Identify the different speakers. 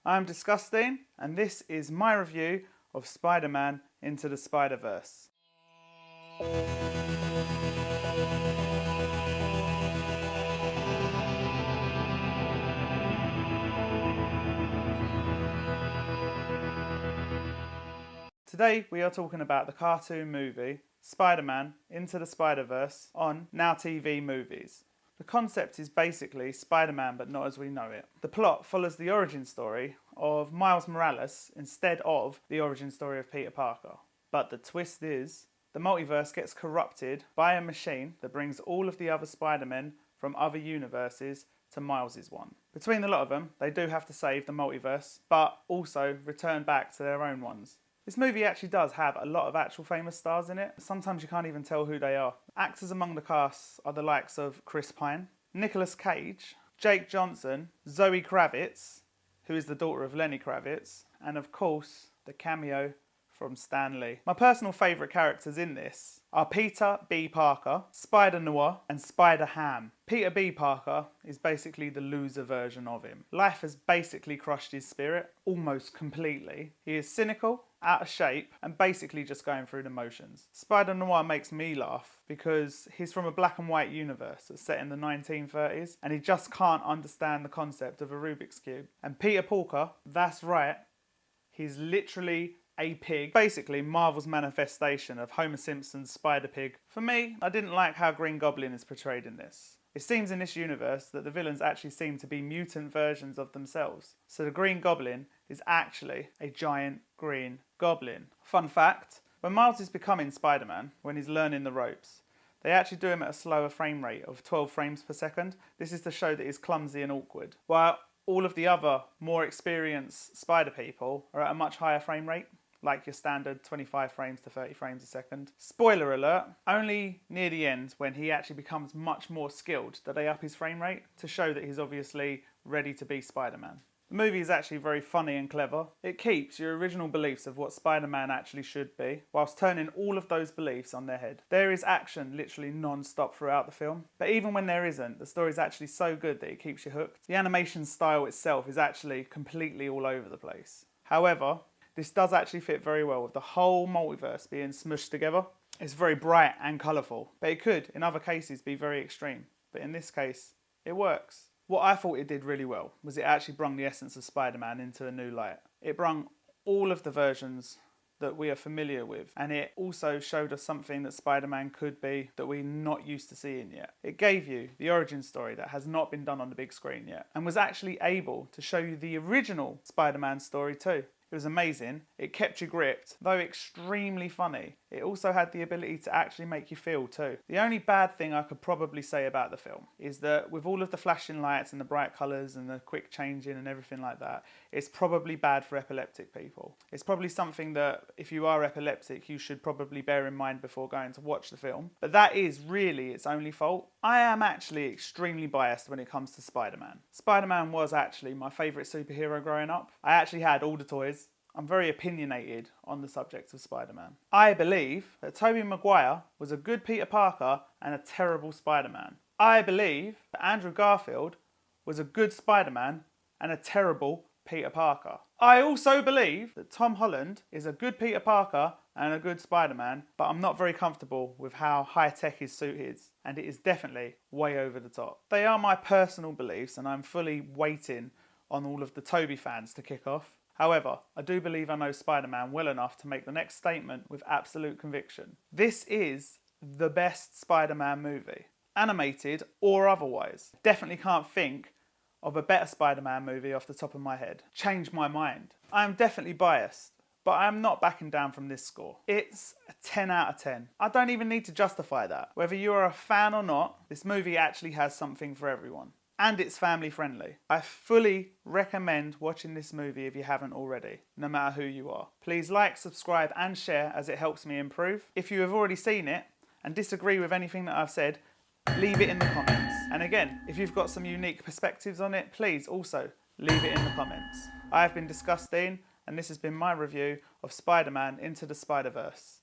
Speaker 1: I'm Discus Dean, and this is my review of Spider-Man Into the Spider-Verse. Today we are talking about the cartoon movie Spider-Man Into the Spider-Verse on Now TV Movies. The concept is basically Spider-Man but not as we know it. The plot follows the origin story of Miles Morales instead of the origin story of Peter Parker. But the twist is, the multiverse gets corrupted by a machine that brings all of the other Spider-Men from other universes to Miles's one. Between the lot of them, they do have to save the multiverse, but also return back to their own ones. This movie actually does have a lot of actual famous stars in it. Sometimes you can't even tell who they are. Actors among the cast are the likes of Chris Pine, Nicolas Cage, Jake Johnson, Zoe Kravitz, who is the daughter of Lenny Kravitz, and of course, the cameo from Stan Lee. My personal favourite characters in this are Peter B. Parker, Spider-Noir, and Spider-Ham. Peter B. Parker is basically the loser version of him. Life has basically crushed his spirit, almost completely. He is cynical, out of shape, and basically just going through the motions. Spider-Noir makes me laugh because he's from a black and white universe that's set in the 1930s, and he just can't understand the concept of a Rubik's Cube. And Peter Parker, that's right, he's literally a pig. Basically, Marvel's manifestation of Homer Simpson's Spider-Pig. For me, I didn't like how Green Goblin is portrayed in this. It seems in this universe that the villains actually seem to be mutant versions of themselves. So the Green Goblin is actually a giant green goblin. Fun fact, when Miles is becoming Spider-Man, when he's learning the ropes, they actually do him at a slower frame rate of 12 frames per second. This is to show that he's clumsy and awkward. While all of the other, more experienced Spider people are at a much higher frame rate, like your standard 25 frames to 30 frames a second. Spoiler alert, only near the end when he actually becomes much more skilled that they up his frame rate to show that he's obviously ready to be Spider-Man. The movie is actually very funny and clever. It keeps your original beliefs of what Spider-Man actually should be, whilst turning all of those beliefs on their head. There is action literally non-stop throughout the film, but even when there isn't, the story is actually so good that it keeps you hooked. The animation style itself is actually completely all over the place. However, this does actually fit very well with the whole multiverse being smushed together. It's very bright and colourful, but it could, in other cases, be very extreme. But in this case, it works. What I thought it did really well was it actually brought the essence of Spider-Man into a new light. It brought all of the versions that we are familiar with, and it also showed us something that Spider-Man could be that we're not used to seeing yet. It gave you the origin story that has not been done on the big screen yet, and was actually able to show you the original Spider-Man story too. It was amazing, it kept you gripped, though extremely funny. It also had the ability to actually make you feel too. The only bad thing I could probably say about the film is that with all of the flashing lights and the bright colours and the quick changing and everything like that, it's probably bad for epileptic people. It's probably something that if you are epileptic you should probably bear in mind before going to watch the film. But that is really its only fault. I am actually extremely biased when it comes to Spider-Man. Spider-Man was actually my favourite superhero growing up. I actually had all the toys. I'm very opinionated on the subject of Spider-Man. I believe that Tobey Maguire was a good Peter Parker and a terrible Spider-Man. I believe that Andrew Garfield was a good Spider-Man and a terrible Peter Parker. I also believe that Tom Holland is a good Peter Parker and a good Spider-Man, but I'm not very comfortable with how high-tech his suit is, and it is definitely way over the top. They are my personal beliefs, and I'm fully waiting on all of the Tobey fans to kick off. However, I do believe I know Spider-Man well enough to make the next statement with absolute conviction. This is the best Spider-Man movie, animated or otherwise. Definitely can't think of a better Spider-Man movie off the top of my head. Change my mind. I am definitely biased, but I am not backing down from this score. It's a 10 out of 10. I don't even need to justify that. Whether you are a fan or not, this movie actually has something for everyone. And it's family friendly. I fully recommend watching this movie if you haven't already, no matter who you are. Please like, subscribe and share as it helps me improve. If you have already seen it and disagree with anything that I've said, leave it in the comments. And again, if you've got some unique perspectives on it, please also leave it in the comments. I have been Discus Dean, and this has been my review of Spider-Man Into the Spider-Verse.